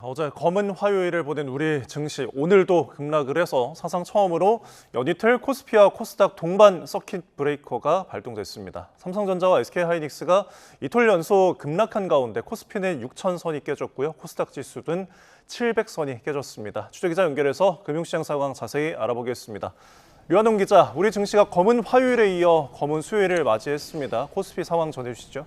어제 검은 화요일을 보낸 우리 증시, 오늘도 급락을 해서 사상 처음으로 연이틀 코스피와 코스닥 동반 서킷 브레이커가 발동됐습니다. 삼성전자와 SK하이닉스가 이틀 연속 급락한 가운데 코스피는 6,000선이 깨졌고요. 코스닥 지수는 700선이 깨졌습니다. 취재기자 연결해서 금융시장 상황 자세히 알아보겠습니다. 류한홍 기자, 우리 증시가 검은 화요일에 이어 검은 수요일을 맞이했습니다. 코스피 상황 전해주시죠.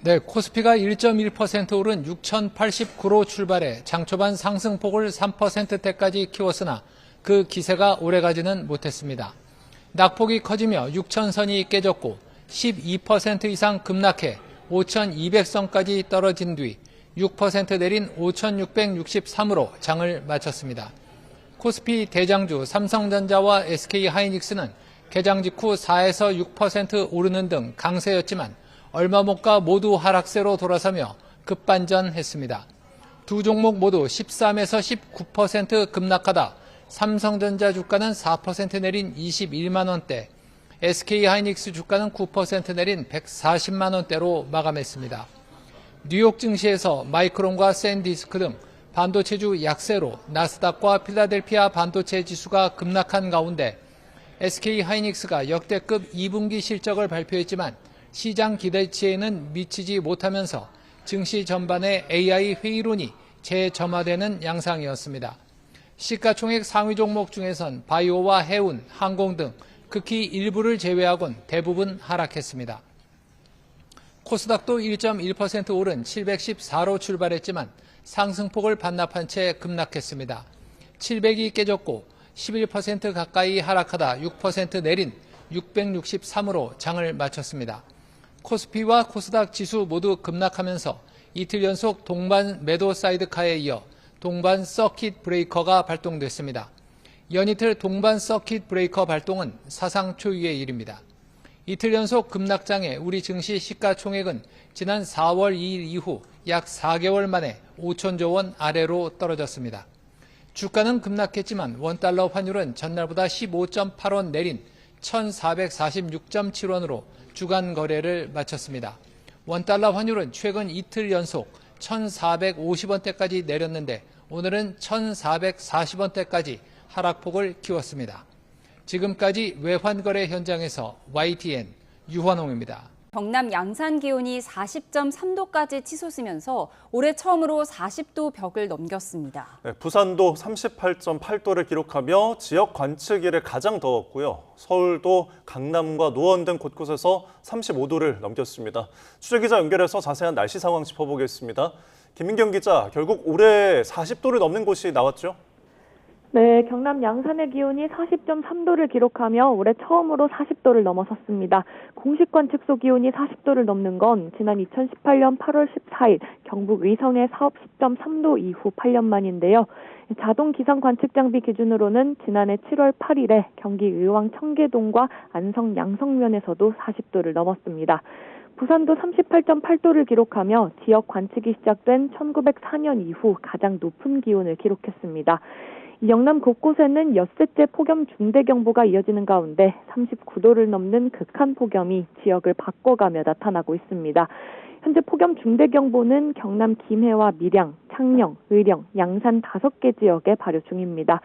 네, 코스피가 1.1% 오른 6,089로 출발해 장 초반 상승폭을 3%대까지 키웠으나 그 기세가 오래가지는 못했습니다. 낙폭이 커지며 6,000선이 깨졌고 12% 이상 급락해 5,200선까지 떨어진 뒤 6% 내린 5,663으로 장을 마쳤습니다. 코스피 대장주 삼성전자와 SK하이닉스는 개장 직후 4에서 6% 오르는 등 강세였지만 얼마 못 가 모두 하락세로 돌아서며 급반전했습니다. 두 종목 모두 13에서 19% 급락하다 삼성전자 주가는 4% 내린 21만 원대, SK하이닉스 주가는 9% 내린 140만 원대로 마감했습니다. 뉴욕 증시에서 마이크론과 샌디스크 등 반도체주 약세로 나스닥과 필라델피아 반도체 지수가 급락한 가운데 SK하이닉스가 역대급 2분기 실적을 발표했지만 시장 기대치에는 미치지 못하면서 증시 전반의 AI 회의론이 재점화되는 양상이었습니다. 시가총액 상위 종목 중에선 바이오와 해운, 항공 등 극히 일부를 제외하곤 대부분 하락했습니다. 코스닥도 1.1% 오른 714로 출발했지만 상승폭을 반납한 채 급락했습니다. 700이 깨졌고 11% 가까이 하락하다 6% 내린 663으로 장을 마쳤습니다. 코스피와 코스닥 지수 모두 급락하면서 이틀 연속 동반 매도 사이드카에 이어 동반 서킷 브레이커가 발동됐습니다. 연이틀 동반 서킷 브레이커 발동은 사상 초유의 일입니다. 이틀 연속 급락장에 우리 증시 시가총액은 지난 4월 2일 이후 약 4개월 만에 5천조 원 아래로 떨어졌습니다. 주가는 급락했지만 원달러 환율은 전날보다 15.8원 내린 1,446.7원으로 주간 거래를 마쳤습니다. 원달러 환율은 최근 이틀 연속 1,450원대까지 내렸는데 오늘은 1,440원대까지 하락폭을 키웠습니다. 지금까지 외환거래 현장에서 YTN 유환홍입니다. 경남 양산 기온이 40.3도까지 치솟으면서 올해 처음으로 40도 벽을 넘겼습니다. 네, 부산도 38.8도를 기록하며 지역 관측일에 가장 더웠고요. 서울도 강남과 노원 등 곳곳에서 35도를 넘겼습니다. 취재기자 연결해서 자세한 날씨 상황 짚어보겠습니다. 김민경 기자, 결국 올해 40도를 넘는 곳이 나왔죠? 네, 경남 양산의 기온이 40.3도를 기록하며 올해 처음으로 40도를 넘어섰습니다. 공식 관측소 기온이 40도를 넘는 건 지난 2018년 8월 14일 경북 의성의 40.3도 이후 8년 만인데요. 자동 기상 관측 장비 기준으로는 지난해 7월 8일에 경기 의왕 청계동과 안성 양성면에서도 40도를 넘었습니다. 부산도 38.8도를 기록하며 지역 관측이 시작된 1904년 이후 가장 높은 기온을 기록했습니다. 영남 곳곳에는 엿새째 폭염 중대경보가 이어지는 가운데 39도를 넘는 극한 폭염이 지역을 바꿔가며 나타나고 있습니다. 현재 폭염 중대경보는 경남 김해와 밀양, 창녕, 의령, 양산 5개 지역에 발효 중입니다.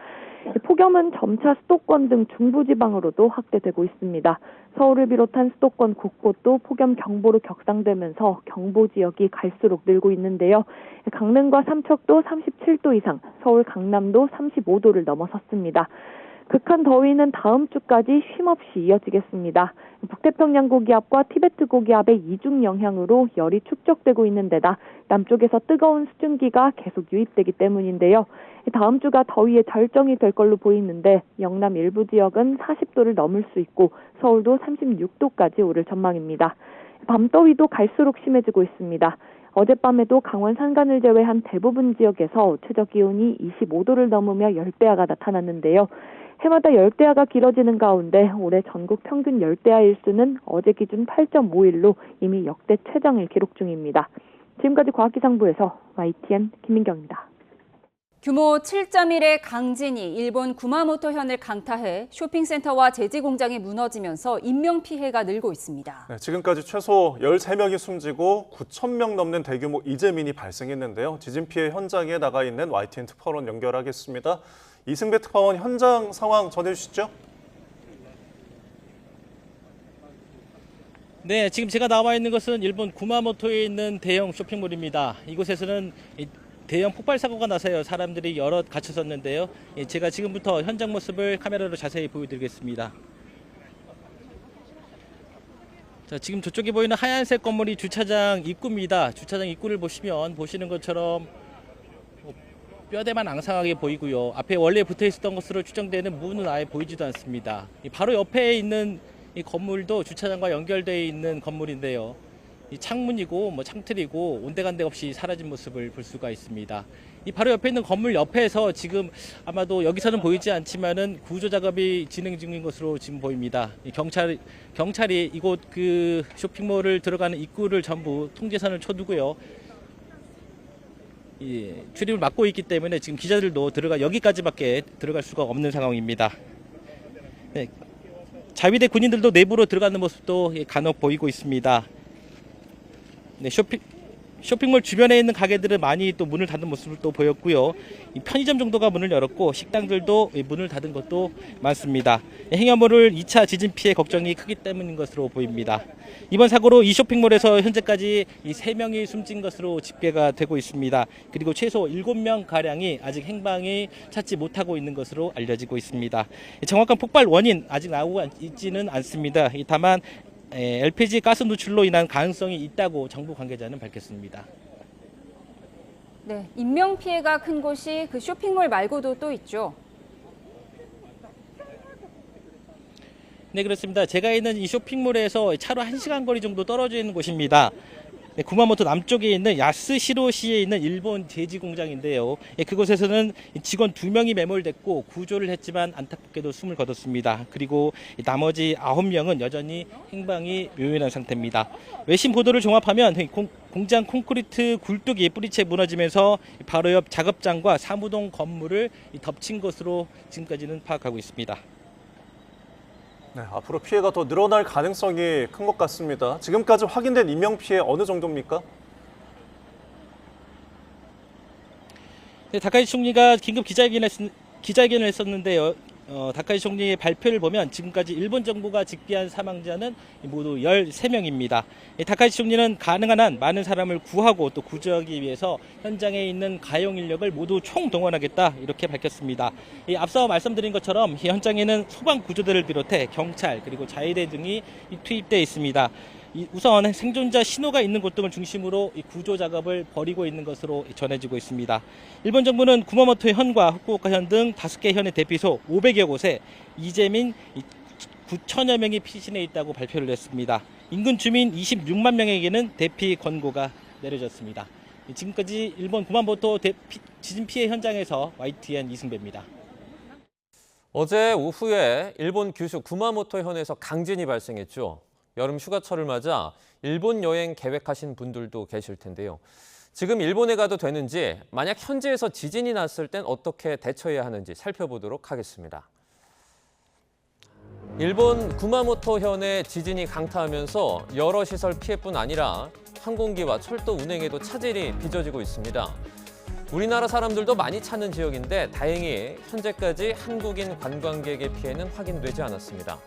폭염은 점차 수도권 등 중부지방으로도 확대되고 있습니다. 서울을 비롯한 수도권 곳곳도 폭염 경보로 격상되면서 경보 지역이 갈수록 늘고 있는데요. 강릉과 삼척도 37도 이상, 서울 강남도 35도를 넘어섰습니다. 극한 더위는 다음 주까지 쉼없이 이어지겠습니다. 북태평양 고기압과 티베트 고기압의 이중 영향으로 열이 축적되고 있는 데다 남쪽에서 뜨거운 수증기가 계속 유입되기 때문인데요. 다음 주가 더위의 절정이 될 걸로 보이는데 영남 일부 지역은 40도를 넘을 수 있고 서울도 36도까지 오를 전망입니다. 밤더위도 갈수록 심해지고 있습니다. 어젯밤에도 강원 산간을 제외한 대부분 지역에서 최저 기온이 25도를 넘으며 열대야가 나타났는데요. 해마다 열대야가 길어지는 가운데 올해 전국 평균 열대야 일수는 어제 기준 8.5일로 이미 역대 최장을 기록 중입니다. 지금까지 과학기상부에서 YTN 김민경입니다. 규모 7.1의 강진이 일본 구마모토현을 강타해 쇼핑센터와 제지공장이 무너지면서 인명피해가 늘고 있습니다. 네, 지금까지 최소 13명이 숨지고 9,000명 넘는 대규모 이재민이 발생했는데요. 지진 피해 현장에 나가 있는 YTN 특파원 연결하겠습니다. 이승배 특파원 현장 상황 전해주시죠. 네, 지금 제가 나와 있는 것은 일본 구마모토에 있는 대형 쇼핑몰입니다. 이곳에서는 대형 폭발 사고가 나서요. 사람들이 여럿 갇혔었는데요. 제가 지금부터 현장 모습을 카메라로 자세히 보여드리겠습니다. 자, 지금 저쪽에 보이는 하얀색 건물이 주차장 입구입니다. 주차장 입구를 보시면 보시는 것처럼 뼈대만 앙상하게 보이고요. 앞에 원래 붙어 있었던 것으로 추정되는 문은 아예 보이지도 않습니다. 바로 옆에 있는 이 건물도 주차장과 연결되어 있는 건물인데요. 이 창문이고 창틀이고 온데간데 없이 사라진 모습을 볼 수가 있습니다. 이 바로 옆에 있는 건물 옆에서 지금 아마도 여기서는 보이지 않지만은 구조 작업이 진행 중인 것으로 지금 보입니다. 경찰이 이곳 그 쇼핑몰을 들어가는 입구를 전부 통제선을 쳐두고요. 출입을 막고 있기 때문에 지금 기자들도 여기까지밖에 들어갈 수가 없는 상황입니다. 네, 자위대 군인들도 내부로 들어가는 모습도 간혹 보이고 있습니다. 네, 쇼핑몰 주변에 있는 가게들은 많이 또 문을 닫은 모습을 또 보였고요. 편의점 정도가 문을 열었고 식당들도 문을 닫은 것도 많습니다. 행여모를 2차 지진 피해 걱정이 크기 때문인 것으로 보입니다. 이번 사고로 이 쇼핑몰에서 현재까지 3명이 숨진 것으로 집계가 되고 있습니다. 그리고 최소 7명 가량이 아직 행방이 찾지 못하고 있는 것으로 알려지고 있습니다. 정확한 폭발 원인 아직 나오고 있지는 않습니다. 다만 LPG 가스 누출로 인한 가능성이 있다고 정부 관계자는 밝혔습니다. 네, 인명피해가 큰 곳이 그 쇼핑몰 말고도 또 있죠. 네, 그렇습니다. 제가 있는 이 쇼핑몰에서 차로 1시간 거리 정도 떨어져 있는 곳입니다. 네, 구마모토 남쪽에 있는 야스시로시에 있는 일본 제지 공장인데요. 그곳에서는 직원 2명이 매몰됐고 구조를 했지만 안타깝게도 숨을 거뒀습니다. 그리고 나머지 9명은 여전히 행방이 묘연한 상태입니다. 외신 보도를 종합하면 공장 콘크리트 굴뚝이 뿌리채 무너지면서 바로 옆 작업장과 사무동 건물을 덮친 것으로 지금까지는 파악하고 있습니다. 네, 앞으로 피해가 더 늘어날 가능성이 큰 것 같습니다. 지금까지 확인된 인명피해 어느 정도입니까? 네, 다카이치 총리가 긴급 기자회견을 했었는데요. 다카이치 총리의 발표를 보면 지금까지 일본 정부가 집계한 사망자는 모두 13명입니다. 다카이치 총리는 가능한 한 많은 사람을 구하고 또 구조하기 위해서 현장에 있는 가용 인력을 모두 총동원하겠다 이렇게 밝혔습니다. 앞서 말씀드린 것처럼 현장에는 소방 구조대를 비롯해 경찰 그리고 자위대 등이 투입되어 있습니다. 우선 생존자 신호가 있는 곳 등을 중심으로 구조 작업을 벌이고 있는 것으로 전해지고 있습니다. 일본 정부는 구마모토 현과 후쿠오카 현 등 5개 현의 대피소 500여 곳에 이재민 9천여 명이 피신해 있다고 발표를 했습니다. 인근 주민 26만 명에게는 대피 권고가 내려졌습니다. 지금까지 일본 구마모토 지진 피해 현장에서 YTN 이승배입니다. 어제 오후에 일본 규슈 구마모토 현에서 강진이 발생했죠. 여름 휴가철을 맞아 일본 여행 계획하신 분들도 계실 텐데요. 지금 일본에 가도 되는지, 만약 현지에서 지진이 났을 땐 어떻게 대처해야 하는지 살펴보도록 하겠습니다. 일본 구마모토 현의 지진이 강타하면서 여러 시설 피해뿐 아니라 항공기와 철도 운행에도 차질이 빚어지고 있습니다. 우리나라 사람들도 많이 찾는 지역인데 다행히 현재까지 한국인 관광객의 피해는 확인되지 않았습니다.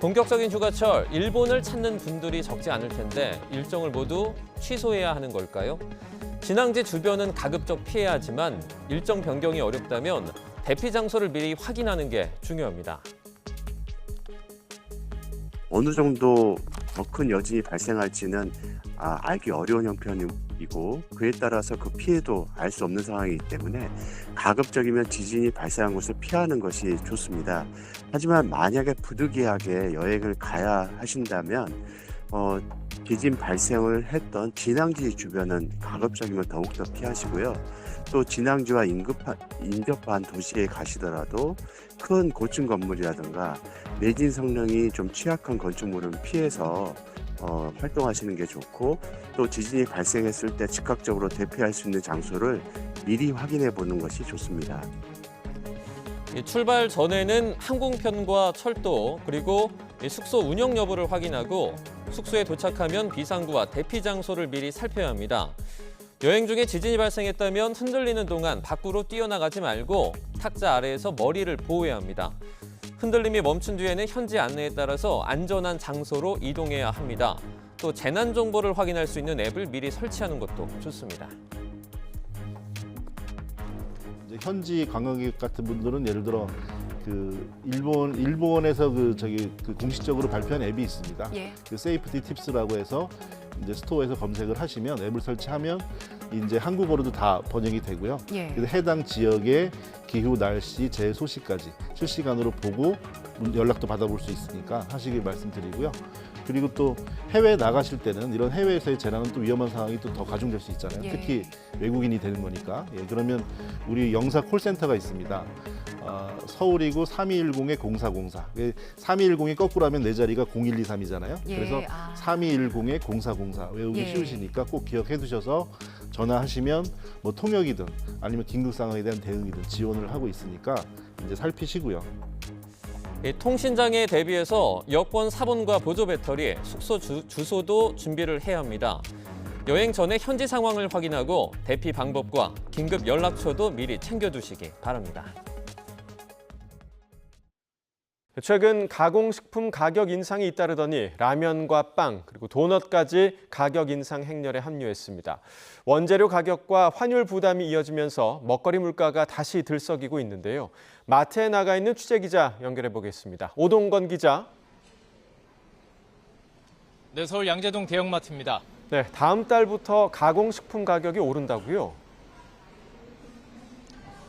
본격적인 휴가철, 일본을 찾는 분들이 적지 않을 텐데 일정을 모두 취소해야 하는 걸까요? 진앙지 주변은 가급적 피해야 하지만 일정 변경이 어렵다면 대피 장소를 미리 확인하는 게 중요합니다. 어느 정도 더 큰 여진이 발생할지는 알기 어려운 형편이고 그에 따라서 그 피해도 알 수 없는 상황이기 때문에 가급적이면 지진이 발생한 곳을 피하는 것이 좋습니다. 하지만 만약에 부득이하게 여행을 가야 하신다면 지진 발생을 했던 진앙지 주변은 가급적이면 더욱더 피하시고요. 또 진앙지와 인접한 도시에 가시더라도 큰 고층 건물이라든가 내진 성능이 좀 취약한 건축물은 피해서 활동하시는 게 좋고, 또 지진이 발생했을 때 즉각적으로 대피할 수 있는 장소를 미리 확인해 보는 것이 좋습니다. 이 출발 전에는 항공편과 철도 그리고 이 숙소 운영 여부를 확인하고 숙소에 도착하면 비상구와 대피 장소를 미리 살펴야 합니다. 여행 중에 지진이 발생했다면 흔들리는 동안 밖으로 뛰어나가지 말고 탁자 아래에서 머리를 보호해야 합니다. 흔들림이 멈춘 뒤에는 현지 안내에 따라서 안전한 장소로 이동해야 합니다. 또 재난 정보를 확인할 수 있는 앱을 미리 설치하는 것도 좋습니다. 이제 현지 관광객 같은 분들은 예를 들어 그 일본에서 그 공식적으로 발표한 앱이 있습니다. 예. 그 세이프티 팁스라고 해서 이제 스토어에서 검색을 하시면 앱을 설치하면 이제 한국어로도 다 번역이 되고요. 예. 그래서 해당 지역의 기후, 날씨, 재해 소식까지 실시간으로 보고 연락도 받아볼 수 있으니까 하시길 말씀드리고요. 그리고 또 해외에 나가실 때는 이런 해외에서의 재난은 또 위험한 상황이 또 더 가중될 수 있잖아요. 예. 특히 외국인이 되는 거니까. 예, 그러면 우리 영사 콜센터가 있습니다. 서울이고 3210-0404. 3210이 거꾸로 하면 네 자리가 0123이잖아요. 예. 그래서 3210-0404 외우기 예. 쉬우시니까 꼭 기억해 두셔서 전화하시면 뭐 통역이든 아니면 긴급 상황에 대한 대응이든 지원을 하고 있으니까 이제 살피시고요. 이 통신장애에 대비해서 여권 사본과 보조 배터리, 숙소 주소도 준비를 해야 합니다. 여행 전에 현지 상황을 확인하고 대피 방법과 긴급 연락처도 미리 챙겨두시기 바랍니다. 최근 가공식품 가격 인상이 잇따르더니 라면과 빵 그리고 도넛까지 가격 인상 행렬에 합류했습니다. 원재료 가격과 환율 부담이 이어지면서 먹거리 물가가 다시 들썩이고 있는데요. 마트에 나가 있는 취재기자 연결해 보겠습니다. 오동건 기자. 네, 서울 양재동 대형마트입니다. 네, 다음 달부터 가공식품 가격이 오른다고요?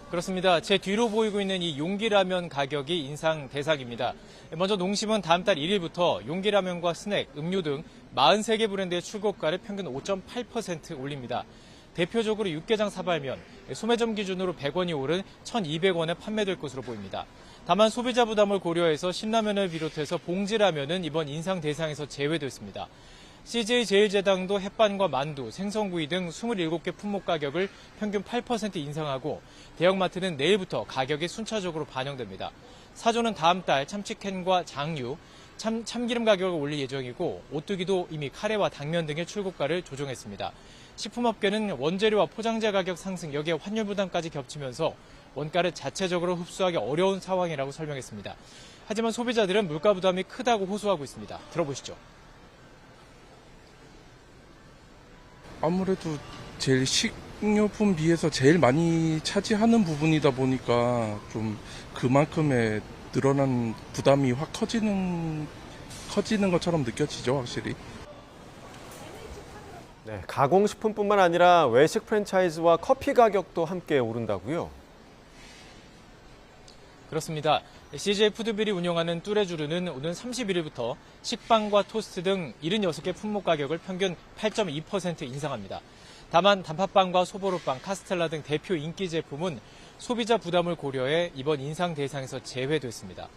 그렇습니다. 제 뒤로 보이고 있는 이 용기라면 가격이 인상 대상입니다. 먼저 농심은 다음 달 1일부터 용기라면과 스낵, 음료 등 43개 브랜드의 출고가를 평균 5.8% 올립니다. 대표적으로 육개장 사발면, 소매점 기준으로 100원이 오른 1,200원에 판매될 것으로 보입니다. 다만 소비자 부담을 고려해서 신라면을 비롯해서 봉지라면은 이번 인상 대상에서 제외됐습니다. CJ제일제당도 햇반과 만두, 생선구이 등 27개 품목 가격을 평균 8% 인상하고 대형마트는 내일부터 가격이 순차적으로 반영됩니다. 사조는 다음 달 참치캔과 장류, 참기름 가격을 올릴 예정이고 오뚜기도 이미 카레와 당면 등의 출고가를 조정했습니다. 식품업계는 원재료와 포장재 가격 상승, 여기에 환율 부담까지 겹치면서 원가를 자체적으로 흡수하기 어려운 상황이라고 설명했습니다. 하지만 소비자들은 물가 부담이 크다고 호소하고 있습니다. 들어보시죠. 아무래도 제일 식료품 비해서 제일 많이 차지하는 부분이다 보니까 좀 그만큼의 늘어난 부담이 확 커지는 것처럼 느껴지죠, 확실히. 네, 가공식품뿐만 아니라 외식 프랜차이즈와 커피 가격도 함께 오른다고요? 그렇습니다. CJ 푸드빌이 운영하는 뚜레쥬르는 오는 31일부터 식빵과 토스트 등 76개 품목 가격을 평균 8.2% 인상합니다. 다만 단팥빵과 소보로빵, 카스텔라 등 대표 인기 제품은 소비자 부담을 고려해 이번 인상 대상에서 제외됐습니다.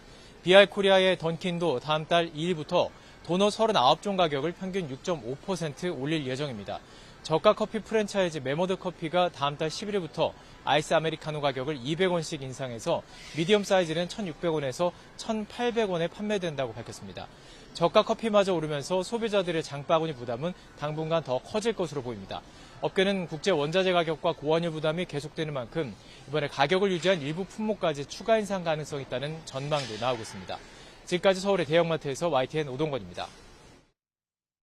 BR코리아의 던킨도 다음 달 2일부터 도넛 39종 가격을 평균 6.5% 올릴 예정입니다. 저가 커피 프랜차이즈 메머드 커피가 다음 달 11일부터 아이스 아메리카노 가격을 200원씩 인상해서 미디엄 사이즈는 1,600원에서 1,800원에 판매된다고 밝혔습니다. 저가 커피마저 오르면서 소비자들의 장바구니 부담은 당분간 더 커질 것으로 보입니다. 업계는 국제 원자재 가격과 고환율 부담이 계속되는 만큼 이번에 가격을 유지한 일부 품목까지 추가 인상 가능성이 있다는 전망도 나오고 있습니다. 지금까지 서울의 대형마트에서 YTN 오동건입니다.